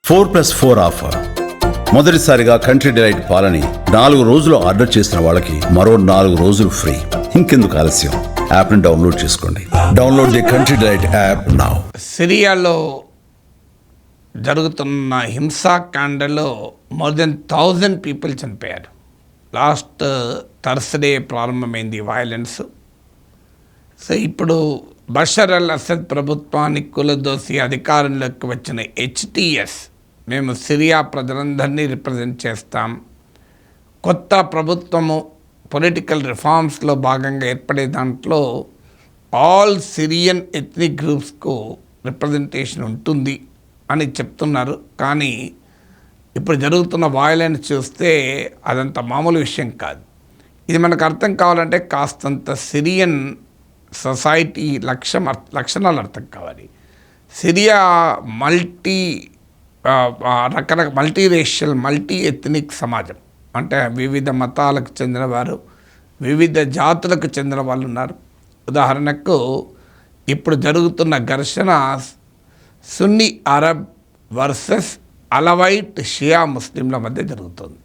4+4 offer. మొదటిసారిగా country delight పాలని 4 రోజులు ఆర్డర్ చేసిన వాళ్ళకి మరో 4 రోజులు ఫ్రీ. ఇంకెందుకు ఆలస్యం, యాప్ని డౌన్లోడ్ చేసుకోండి. Download the Country Delight app now. సిరియాలో జరుగుతున్న హింసాకాండలో మోర్ దెన్ 1000 పీపుల్ చనిపోయారు. లాస్ట్ థర్స్డే ప్రారంభమైంది వైలెన్స్. సో ఇప్పుడు బషర్ అల్ అసద్ ప్రభుత్వాన్ని కూలదోసి అధికారంలోకి వచ్చిన HTS, మేము సిరియా ప్రజలందరినీ రిప్రజెంట్ చేస్తాం, కొత్త ప్రభుత్వము పొలిటికల్ రిఫార్మ్స్లో భాగంగా ఏర్పడే దాంట్లో ఆల్ సిరియన్ ఎథ్నిక్ గ్రూప్స్కు రిప్రజెంటేషన్ ఉంటుంది అని చెప్తున్నారు. కానీ ఇప్పుడు జరుగుతున్న వైలెన్స్ చూస్తే అదంత మామూలు విషయం కాదు. ఇది మనకు అర్థం కావాలంటే కాస్తంత సిరియన్ సొసైటీ లక్షణాలు అర్థం కావాలి. Syria multi racial multi ethnic సమాజం. అంటే వివిధ మతాలకు చెందిన వారు, వివిధ జాతులకు చెందిన వాళ్ళు ఉన్నారు. ఉదాహరణకు ఇప్పుడు జరుగుతున్న ఘర్షణ సున్నీ అరబ్ వర్సెస్ అలవైట్ షియా ముస్లింల మధ్య జరుగుతుంది.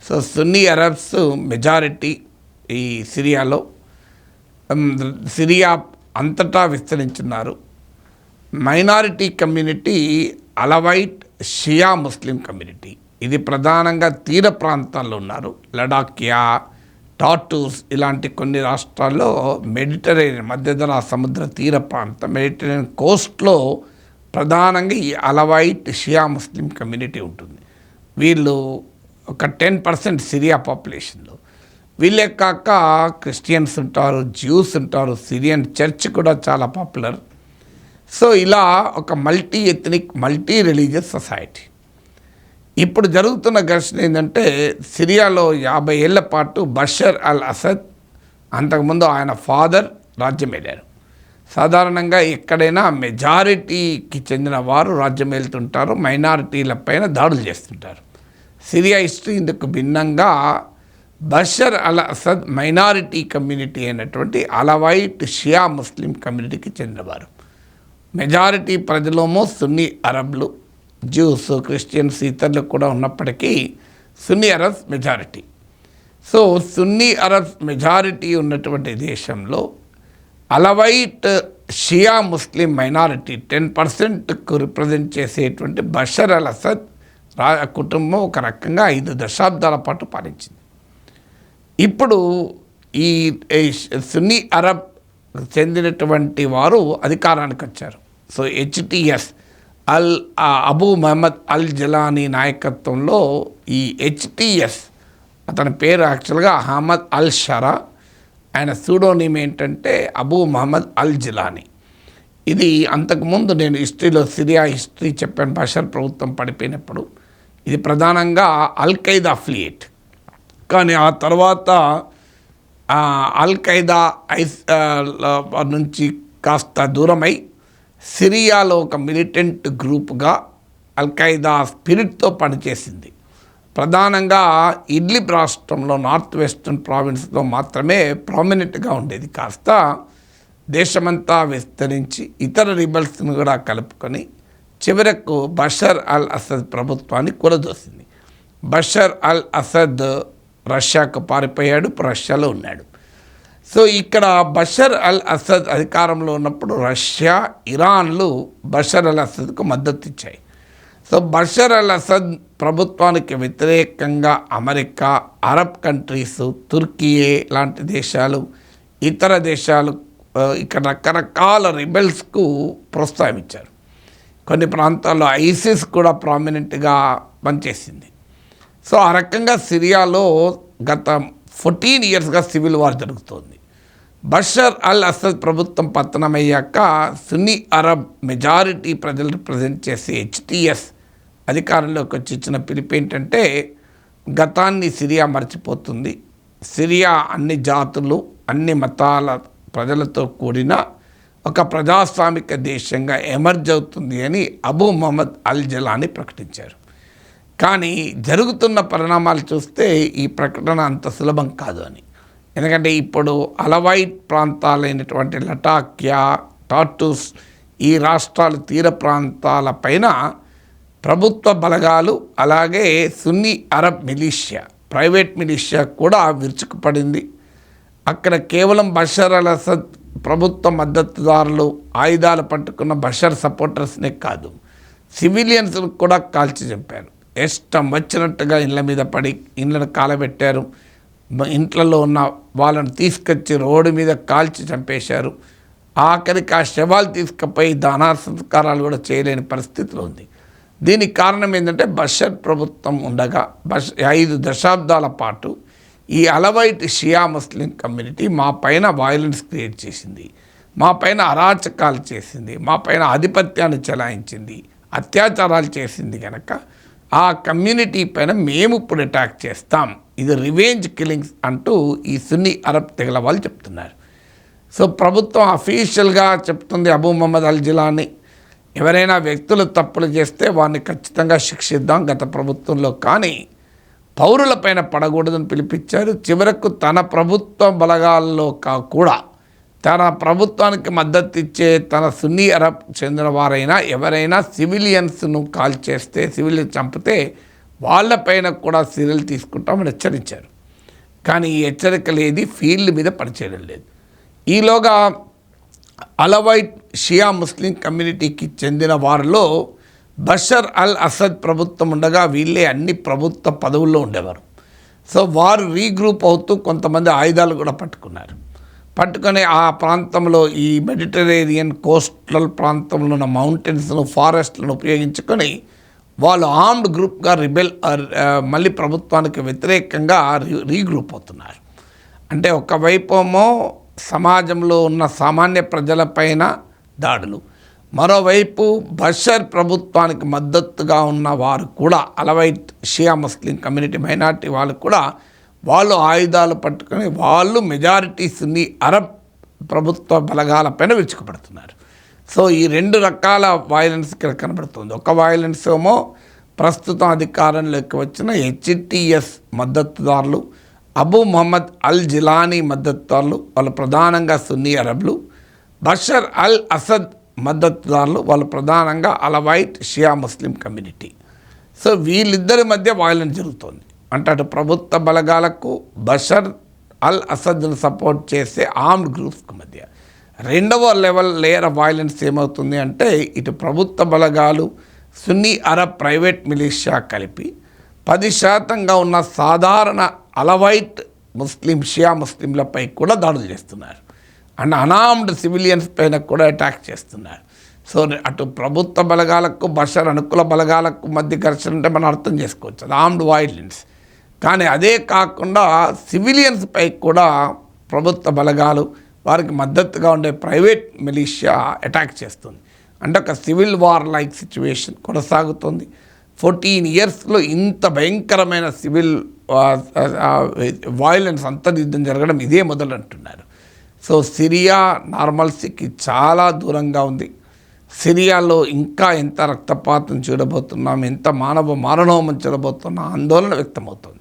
సో సున్నీ అరబ్స్ మెజారిటీ ఈ సిరియాలో, సిరియా అంతటా విస్తరించున్నారు. Minority community Alawite Shia Muslim community. ఇది ప్రధానంగా తీర ప్రాంతాల్లో ఉన్నారు. లడాఖ్యా, టాటూస్ ఇలాంటి కొన్ని రాష్ట్రాల్లో మెడిటరేనియన్ మధ్యధరా సముద్ర తీర ప్రాంతం మెడిటరేనియన్ కోస్ట్లో ప్రధానంగా ఈ అలవైట్ షియా ముస్లిం కమ్యూనిటీ ఉంటుంది. వీళ్ళు ఒక 10% సిరియా పాపులేషన్లో. వీళ్ళే కాక క్రిస్టియన్స్ ఉంటారు, జ్యూస్ ఉంటారు, సిరియన్ చర్చ్ కూడా చాలా పాపులర్. సో ఇలా ఒక multi ethnic multi religious society. ఇప్పుడు జరుగుతున్న ఘర్షణ ఏంటంటే సిరియాలో 50 ఏళ్ల పాటు బషర్ అల్ అసద్, అంతకుముందు ఆయన ఫాదర్ రాజ్యం వెళ్ళారు. సాధారణంగా ఎక్కడైనా మెజారిటీకి చెందిన వారు రాజ్యం వెళ్తుంటారు, మైనారిటీల పైన దాడులు చేస్తుంటారు. సిరియా హిస్టరీ ఇందుకు భిన్నంగా Bashar al Assad minority community అయినటువంటి అలవైట్ షియా ముస్లిం కమ్యూనిటీకి చెందినవారు. మెజారిటీ ప్రజలేమో సున్నీ అరబ్లు, జ్యూస్, క్రిస్టియన్స్, ఇతరులు కూడా ఉన్నప్పటికీ Sunni Arabs majority. So Sunni Arabs majority ఉన్నటువంటి దేశంలో అలవైట్ షియా ముస్లిం మైనారిటీ 10%కు రిప్రజెంట్ చేసేటువంటి బషర్ అల్ అసద్ కుటుంబం ఒక రకంగా 5 దశాబ్దాల పాటు పాలించింది. ఇప్పుడు ఈ సున్నీ అరబ్ చెందినటువంటి వారు అధికారానికి వచ్చారు. సో HTS అబూ మహమ్మద్ అల్ జలానీ నాయకత్వంలో ఈ HTS, అతని పేరు యాక్చువల్గా అహ్మద్ అల్ షరా, ఆయన సూడోనిమ్ ఏంటంటే అబూ మహమ్మద్ అల్ జలానీ. ఇది అంతకుముందు నేను హిస్టరీలో సిరియా హిస్టరీ చెప్పాను. బషర్ ప్రభుత్వం పడిపోయినప్పుడు ఇది ప్రధానంగా అల్ ఖైదా అఫిలియేట్. కానీ ఆ తర్వాత అల్ ఖైదా నుంచి కాస్త దూరమై సిరియాలో ఒక మిలిటెంట్ గ్రూప్గా అల్ ఖైదా స్పిరిట్తో పనిచేసింది. ప్రధానంగా ఇడ్లిబ్ రాష్ట్రంలో నార్త్ వెస్టర్న్ ప్రావిన్స్లో మాత్రమే ప్రామినెంట్గా ఉండేది. కాస్త దేశమంతా విస్తరించి ఇతర రిబల్స్ను కూడా కలుపుకొని చివరకు బషర్ అల్ అసద్ ప్రభుత్వాన్ని కూలదోసింది. బషర్ అల్ అసద్ రష్యాకు పారిపోయాడు, రష్యాలో ఉన్నాడు. సో ఇక్కడ బషర్ అల్ అసద్ అధికారంలో ఉన్నప్పుడు రష్యా, ఇరాన్లు బషర్ అల్ అసద్కు మద్దతు ఇచ్చాయి. సో బషర్ అల్ అసద్ ప్రభుత్వానికి వ్యతిరేకంగా అమెరికా, అరబ్ కంట్రీస్, తుర్కియే లాంటి దేశాలు, ఇతర దేశాలు ఇక్కడ రకరకాల రిబెల్స్కు ప్రోత్సాహం ఇచ్చారు. కొన్ని ప్రాంతాల్లో ఐసిస్ కూడా ప్రామినెంట్గా పనిచేసింది. సో ఆ రకంగా సిరియాలో గత 14 ఇయర్స్గా సివిల్ వార్ జరుగుతోంది. బషర్ అల్ అసద్ ప్రభుత్వం పతనమయ్యాక సున్నీ అరబ్ మెజారిటీ ప్రజలు రిప్రజెంట్ చేసే HTS అధికారంలోకి వచ్చి ఇచ్చిన పిలుపు ఏంటంటే గతాన్ని సిరియా మర్చిపోతుంది, సిరియా అన్ని జాతులు, అన్ని మతాల ప్రజలతో కూడిన ఒక ప్రజాస్వామిక దేశంగా ఎమర్జ్ అవుతుంది అని అబూ మహమ్మద్ అల్ జలానీ ప్రకటించారు. కానీ జరుగుతున్న పరిణామాలు చూస్తే ఈ ప్రకటన అంత సులభం కాదు అని. ఎందుకంటే ఇప్పుడు అలవైట్ ప్రాంతాలైనటువంటి లడాఖ్యా, టాటూస్ ఈ రాష్ట్రాలు తీర ప్రాంతాల పైన ప్రభుత్వ బలగాలు అలాగే సున్నీ అరబ్ మిలిషియా, ప్రైవేట్ మిలిషియా కూడా విరుచుకుపడింది. అక్కడ కేవలం బషర్ అల్ అసద్ ప్రభుత్వ మద్దతుదారులు, ఆయుధాలు పట్టుకున్న బషర్ సపోర్టర్స్నే కాదు, సివిలియన్స్ను కూడా కాల్చి చంపారు. ఇష్టం వచ్చినట్టుగా ఇళ్ళ మీద పడి ఇళ్ళను కాలబెట్టారు. ఇంట్లలో ఉన్న వాళ్ళని తీసుకొచ్చి రోడ్డు మీద కాల్చి చంపేశారు. ఆఖరికి ఆ శవాలు తీసుకుపోయి దాన సంస్కారాలు కూడా చేయలేని పరిస్థితిలో ఉంది. దీనికి కారణం ఏంటంటే బషర్ ప్రభుత్వం ఉండగా 5 దశాబ్దాల పాటు ఈ అలవైట్ షియా ముస్లిం కమ్యూనిటీ మా పైన వైలెన్స్ క్రియేట్ చేసింది, మా పైన అరాచకాలు చేసింది, మా పైన ఆధిపత్యాన్ని చెలాయించింది, అత్యాచారాలు చేసింది. కనుక ఆ కమ్యూనిటీ పైన మేము ఇప్పుడు అటాక్ చేస్తాం, ఇది రివెంజ్ కిల్లింగ్స్ అంటూ ఈ సున్నీ అరబ్ తెగల వాళ్ళు చెప్తున్నారు. సో ప్రభుత్వం అఫీషియల్గా చెప్తుంది అబూ మొహమ్మద్ అల్ జిలానీ, ఎవరైనా వ్యక్తులు తప్పులు చేస్తే వారిని ఖచ్చితంగా శిక్షిద్దాం గత ప్రభుత్వంలో, కానీ పౌరులపైన పడకూడదని పిలిపించారు. చివరకు తన ప్రభుత్వ బలగాల్లో కూడా తన ప్రభుత్వానికి మద్దతు ఇచ్చే తన సున్నీ అరబ్ చెందిన వారైనా ఎవరైనా సివిలియన్స్ను కాల్ చేస్తే, సివిలియన్స్ చంపితే వాళ్ళపైన కూడా చర్యలు తీసుకుంటామని హెచ్చరించారు. కానీ ఈ హెచ్చరికలు ఏది ఫీల్డ్ మీద పనిచేయడం లేదు. ఈలోగా అలవైట్ షియా ముస్లిం కమ్యూనిటీకి చెందిన వారిలో బషర్ అల్ అసద్ ప్రభుత్వం ఉండగా వీళ్ళే అన్ని ప్రభుత్వ పదవుల్లో ఉండేవారు. సో వారు రీగ్రూప్ అవుతూ కొంతమంది ఆయుధాలు కూడా పట్టుకొని ఆ ప్రాంతంలో ఈ మెడిటరేనియన్ కోస్టల్ ప్రాంతంలో ఉన్న మౌంటైన్స్ను, ఫారెస్ట్లను ఉపయోగించుకొని వాళ్ళు ఆర్మ్డ్ గ్రూప్గా మళ్ళీ ప్రభుత్వానికి వ్యతిరేకంగా రీగ్రూప్ అవుతున్నారు. అంటే ఒకవైపేమో సమాజంలో ఉన్న సామాన్య ప్రజలపైన దాడులు, మరోవైపు బషర్ ప్రభుత్వానికి మద్దతుగా ఉన్న వారు కూడా Alawite Shia Muslim community minority వాళ్ళు కూడా వాళ్ళు ఆయుధాలు పట్టుకొని వాళ్ళు మెజారిటీ సున్నీ అరబ్ ప్రభుత్వ బలగాలపైన విరుచుకుపడుతున్నారు. సో ఈ 2 రకాల వైలెన్స్ ఇక్కడ కనబడుతుంది. ఒక వైలెన్స్ ఏమో ప్రస్తుతం అధికారంలోకి వచ్చిన హెచ్టిఎస్ మద్దతుదారులు, అబూ మొహమ్మద్ అల్ జిలానీ మద్దతుదారులు, వాళ్ళు ప్రధానంగా సున్నీ అరబ్లు, బషర్ అల్ అసద్ మద్దతుదారులు, వాళ్ళు ప్రధానంగా Alawite Shia Muslim community. So వీళ్ళిద్దరి మధ్య వైలెన్స్ జరుగుతుంది. అంటే అటు ప్రభుత్వ బలగాలకు బషర్ అల్ అసద్ను సపోర్ట్ చేసే ఆర్మ్డ్ గ్రూప్స్కి మధ్య. రెండవ లేయర్ ఆఫ్ వైలెన్స్ ఏమవుతుంది అంటే ఇటు ప్రభుత్వ బలగాలు, సున్నీ అరబ్ ప్రైవేట్ మిలిషియా కలిపి 10% ఉన్న సాధారణ అలవైట్ షియా ముస్లింలపై కూడా దాడులు చేస్తున్నారు. అండ్ అనార్మ్డ్ సివిలియన్స్ పైన కూడా అటాక్ చేస్తున్నారు. సో అటు ప్రభుత్వ బలగాలకు బషర్ అనుకూల బలగాలకు మధ్య ఘర్షణ అంటే మనం అర్థం చేసుకోవచ్చు, అది ఆర్మ్డ్ వైలెన్స్. కానీ అదే కాకుండా సివిలియన్స్ పై కూడా ప్రభుత్వ బలగాలు, వారికి మద్దతుగా ఉండే ప్రైవేట్ మిలిషియా అటాక్ చేస్తుంది. అంటే ఒక సివిల్ వార్ లైక్ సిచ్యువేషన్ కొనసాగుతుంది. 14 yearsలో ఇంత భయంకరమైన సివిల్ వైలెన్స్ అంతర్యుద్ధం జరగడం ఇదే మొదలు అంటున్నారు. సో సిరియా నార్మల్సీకి చాలా దూరంగా ఉంది. సిరియాలో ఇంకా ఎంత రక్తపాతం చూడబోతున్నాం, ఎంత మానవ మారణోమం చూడబోతున్నా ఆందోళన వ్యక్తమవుతుంది.